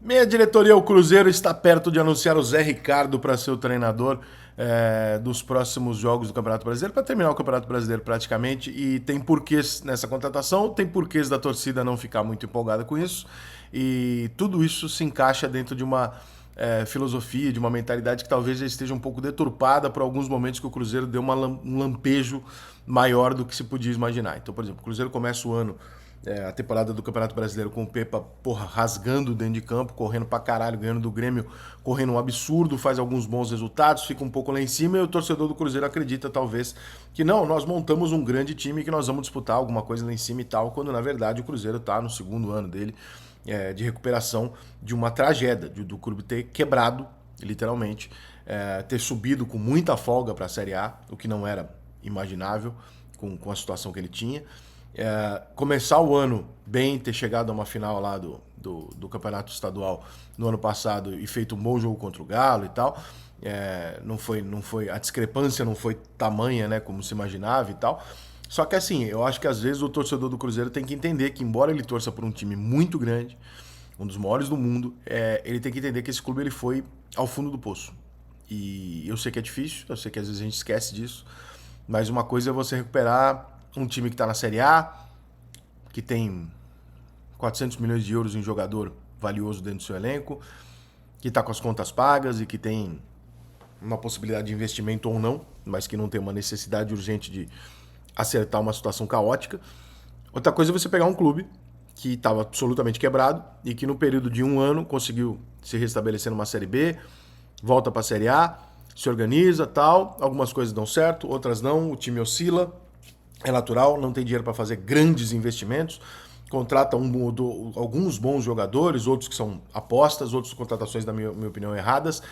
Meia diretoria, o Cruzeiro está perto de anunciar o Zé Ricardo para ser o treinador dos próximos jogos do Campeonato Brasileiro, para terminar o Campeonato Brasileiro praticamente, e tem porquês nessa contratação, tem porquês da torcida não ficar muito empolgada com isso, e tudo isso se encaixa dentro de uma filosofia, de uma mentalidade que talvez já esteja um pouco deturpada por alguns momentos que o Cruzeiro deu um lampejo maior do que se podia imaginar. Então, por exemplo, o Cruzeiro começa o ano a temporada do Campeonato Brasileiro com o Pepa, porra, rasgando dentro de campo, correndo pra caralho, ganhando do Grêmio, correndo um absurdo, faz alguns bons resultados, fica um pouco lá em cima e o torcedor do Cruzeiro acredita, talvez, que não, nós montamos um grande time que nós vamos disputar alguma coisa lá em cima e tal, quando na verdade o Cruzeiro tá no segundo ano dele de recuperação de uma tragédia, do clube ter quebrado, literalmente, ter subido com muita folga para a Série A, o que não era imaginável com a situação que ele tinha. Começar o ano bem, ter chegado a uma final lá do Campeonato Estadual no ano passado e feito um bom jogo contra o Galo e tal. Não foi, a discrepância não foi tamanha, né, como se imaginava e tal. Só que assim, eu acho que às vezes o torcedor do Cruzeiro tem que entender que, embora ele torça por um time muito grande, um dos maiores do mundo, ele tem que entender que esse clube ele foi ao fundo do poço. E eu sei que é difícil, eu sei que às vezes a gente esquece disso, mas uma coisa é você recuperar um time que está na Série A, que tem 400 milhões de euros em jogador valioso dentro do seu elenco, que está com as contas pagas e que tem uma possibilidade de investimento ou não, mas que não tem uma necessidade urgente de acertar uma situação caótica. Outra coisa é você pegar um clube que estava absolutamente quebrado e que no período de um ano conseguiu se restabelecer numa Série B, volta para a Série A, se organiza, tal, algumas coisas dão certo, outras não, o time oscila, é natural, não tem dinheiro para fazer grandes investimentos, contrata alguns bons jogadores, outros que são apostas, outras contratações, na minha opinião, erradas,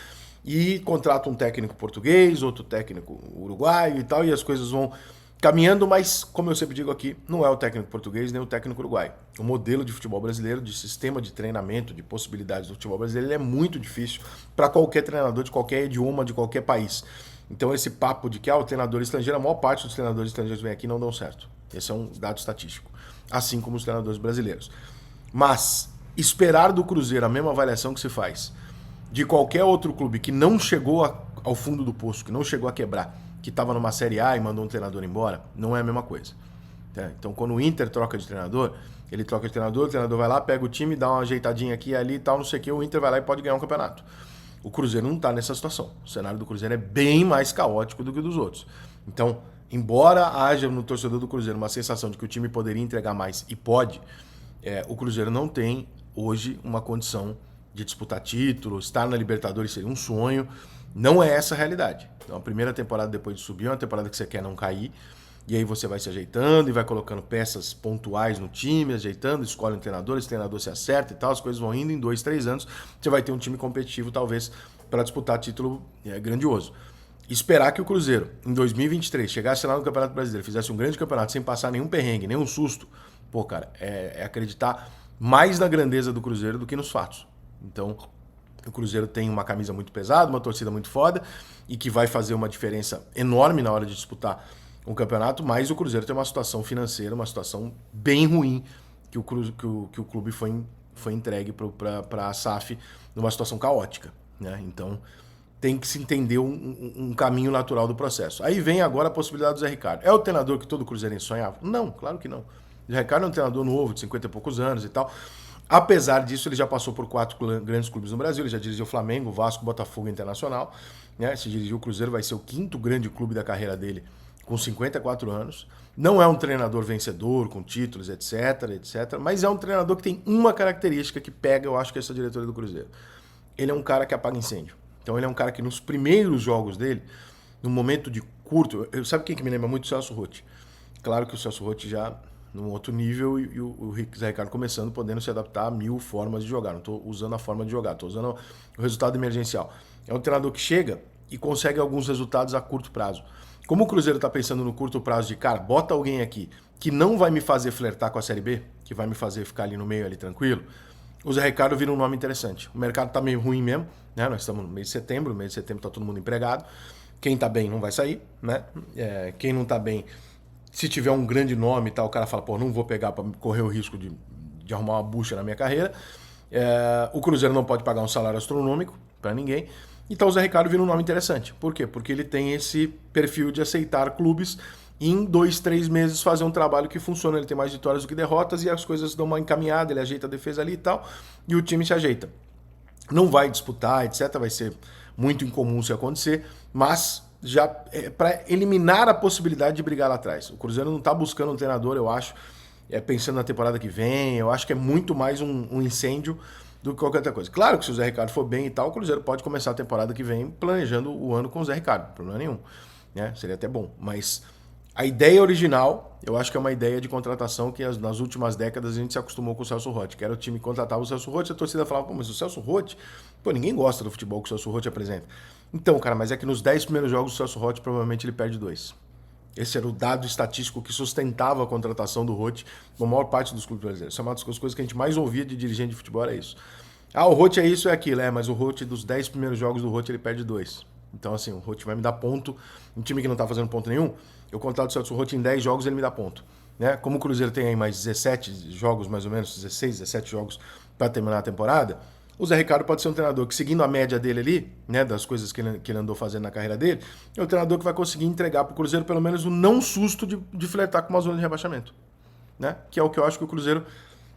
e contrata um técnico português, outro técnico uruguaio e tal, e as coisas vão caminhando, mas, como eu sempre digo aqui, não é o técnico português nem o técnico uruguaio. O modelo de futebol brasileiro, de sistema de treinamento, de possibilidades do futebol brasileiro, ele é muito difícil para qualquer treinador de qualquer idioma, de qualquer país. Então esse papo de que o treinador estrangeiro, a maior parte dos treinadores estrangeiros que vem aqui não dão certo. Esse é um dado estatístico. Assim como os treinadores brasileiros. Mas esperar do Cruzeiro a mesma avaliação que se faz de qualquer outro clube que não chegou ao fundo do poço, que não chegou a quebrar, que estava numa Série A e mandou um treinador embora, não é a mesma coisa. Então quando o Inter troca de treinador, ele troca de treinador, o treinador vai lá, pega o time, dá uma ajeitadinha aqui e ali e tal, não sei o que, o Inter vai lá e pode ganhar um campeonato. O Cruzeiro não está nessa situação. O cenário do Cruzeiro é bem mais caótico do que o dos outros. Então, embora haja no torcedor do Cruzeiro uma sensação de que o time poderia entregar mais, e pode, o Cruzeiro não tem hoje uma condição de disputar título, estar na Libertadores seria um sonho. Não é essa a realidade. Então, a primeira temporada depois de subir é uma temporada que você quer não cair. E aí você vai se ajeitando e vai colocando peças pontuais no time, ajeitando, escolhe um treinador, esse treinador se acerta e tal, as coisas vão indo, em 2, 3 anos você vai ter um time competitivo, talvez, para disputar título grandioso. Esperar que o Cruzeiro, em 2023, chegasse lá no Campeonato Brasileiro, fizesse um grande campeonato sem passar nenhum perrengue, nenhum susto, pô, cara, é acreditar mais na grandeza do Cruzeiro do que nos fatos. Então, o Cruzeiro tem uma camisa muito pesada, uma torcida muito foda e que vai fazer uma diferença enorme na hora de disputar um campeonato, mas o Cruzeiro tem uma situação financeira, uma situação bem ruim que o clube foi entregue para a SAF numa situação caótica. Né? Então tem que se entender um caminho natural do processo. Aí vem agora a possibilidade do Zé Ricardo. É o treinador que todo cruzeirense sonhava? Não, claro que não. O Zé Ricardo é um treinador novo, de 50 e poucos anos e tal. Apesar disso, ele já passou por 4 grandes clubes no Brasil, ele já dirigiu o Flamengo, Vasco, Botafogo e Internacional. Né? Se dirigiu o Cruzeiro, vai ser o 5º grande clube da carreira dele, com 54 anos. Não é um treinador vencedor, com títulos, etc, etc. Mas é um treinador que tem uma característica que pega, eu acho que essa diretoria do Cruzeiro. Ele é um cara que apaga incêndio. Então ele é um cara que nos primeiros jogos dele, no momento de curto... Sabe quem que me lembra muito? O Celso Roth. Claro que o Celso Roth já num outro nível e o Zé Ricardo começando, podendo se adaptar a 1000 formas de jogar. Não estou usando a forma de jogar, estou usando o resultado emergencial. É um treinador que chega e consegue alguns resultados a curto prazo. Como o Cruzeiro está pensando no curto prazo de, cara, bota alguém aqui que não vai me fazer flertar com a Série B, que vai me fazer ficar ali no meio, ali tranquilo, o Zé Ricardo vira um nome interessante. O mercado está meio ruim mesmo, né? Nós estamos no mês de setembro, está todo mundo empregado. Quem está bem não vai sair, né? Quem não está bem, se tiver um grande nome e tal, o cara fala, pô, não vou pegar para correr o risco de arrumar uma bucha na minha carreira. O Cruzeiro não pode pagar um salário astronômico para ninguém. Então o Zé Ricardo vira um nome interessante. Por quê? Porque ele tem esse perfil de aceitar clubes e em 2, 3 meses fazer um trabalho que funciona. Ele tem mais vitórias do que derrotas e as coisas dão uma encaminhada, ele ajeita a defesa ali e tal, e o time se ajeita. Não vai disputar, etc. Vai ser muito incomum se acontecer, mas já para eliminar a possibilidade de brigar lá atrás. O Cruzeiro não está buscando um treinador, eu acho, pensando na temporada que vem. Eu acho que é muito mais um incêndio do que qualquer outra coisa. Claro que se o Zé Ricardo for bem e tal, o Cruzeiro pode começar a temporada que vem planejando o ano com o Zé Ricardo, problema nenhum, né? Seria até bom, mas a ideia original, eu acho que é uma ideia de contratação que nas últimas décadas a gente se acostumou com o Celso Roth, que era o time que contratava o Celso Roth, a torcida falava, pô, mas o Celso Roth, pô, ninguém gosta do futebol que o Celso Roth apresenta. Então, cara, mas é que nos 10 primeiros jogos o Celso Roth provavelmente ele perde 2. Esse era o dado estatístico que sustentava a contratação do Roth na maior parte dos clubes brasileiros. Isso é uma das coisas que a gente mais ouvia de dirigente de futebol, era isso. O Roth é isso, é aquilo, mas o Roth, dos 10 primeiros jogos do Roth, ele perde 2. Então, assim, o Roth vai me dar ponto. Um time que não tá fazendo ponto nenhum, eu contrato o Celso Roth em 10 jogos, ele me dá ponto. Né? Como o Cruzeiro tem aí mais 17 jogos, mais ou menos, 16, 17 jogos para terminar a temporada, o Zé Ricardo pode ser um treinador que, seguindo a média dele ali, né, das coisas que ele andou fazendo na carreira dele, é um treinador que vai conseguir entregar pro Cruzeiro pelo menos o não susto de flertar com uma zona de rebaixamento. Né? Que é o que eu acho que o Cruzeiro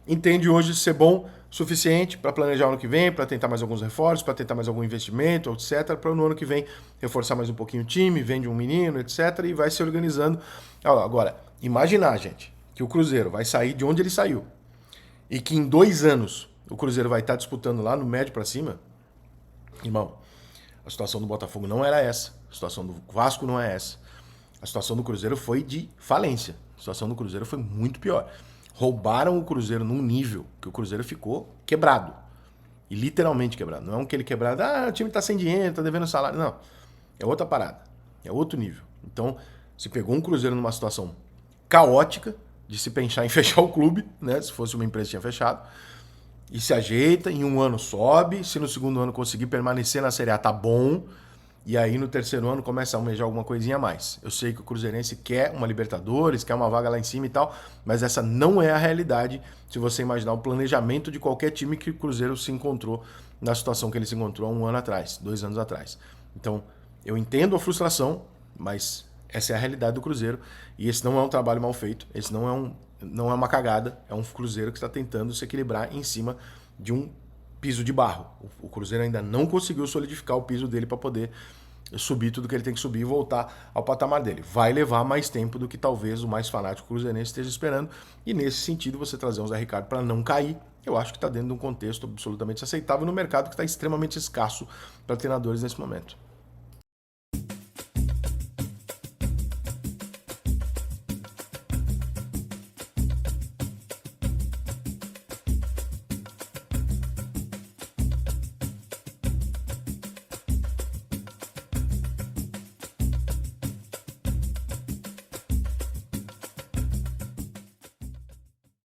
entende hoje ser bom o suficiente para planejar o ano que vem, para tentar mais alguns reforços, para tentar mais algum investimento, etc., para no ano que vem reforçar mais um pouquinho o time, vende um menino, etc., e vai se organizando. Agora, imaginar, gente, que o Cruzeiro vai sair de onde ele saiu e que em 2 anos o Cruzeiro vai estar disputando lá no médio para cima, irmão, a situação do Botafogo não era essa, a situação do Vasco não é essa. A situação do Cruzeiro foi de falência. A situação do Cruzeiro foi muito pior. Roubaram o Cruzeiro num nível que o Cruzeiro ficou quebrado. E literalmente quebrado. Não é aquele quebrado, o time tá sem dinheiro, tá devendo salário. Não. É outra parada. É outro nível. Então, se pegou um Cruzeiro numa situação caótica, de se pensar em fechar o clube, né? Se fosse uma empresa tinha fechado. E se ajeita, em 1 ano sobe. Se no segundo ano conseguir permanecer na Série A, tá bom. E aí no terceiro ano começa a almejar alguma coisinha a mais. Eu sei que o Cruzeirense quer uma Libertadores, quer uma vaga lá em cima e tal, mas essa não é a realidade se você imaginar o planejamento de qualquer time que o Cruzeiro se encontrou na situação que ele se encontrou há 1 ano atrás, 2 anos atrás. Então, eu entendo a frustração, mas essa é a realidade do Cruzeiro e esse não é um trabalho mal feito, esse não é uma cagada, é um Cruzeiro que está tentando se equilibrar em cima de um piso de barro. O Cruzeiro ainda não conseguiu solidificar o piso dele para poder subir tudo que ele tem que subir e voltar ao patamar dele. Vai levar mais tempo do que talvez o mais fanático cruzeirense esteja esperando. E nesse sentido, você trazer um Zé Ricardo para não cair, eu acho que está dentro de um contexto absolutamente aceitável no mercado que está extremamente escasso para treinadores nesse momento.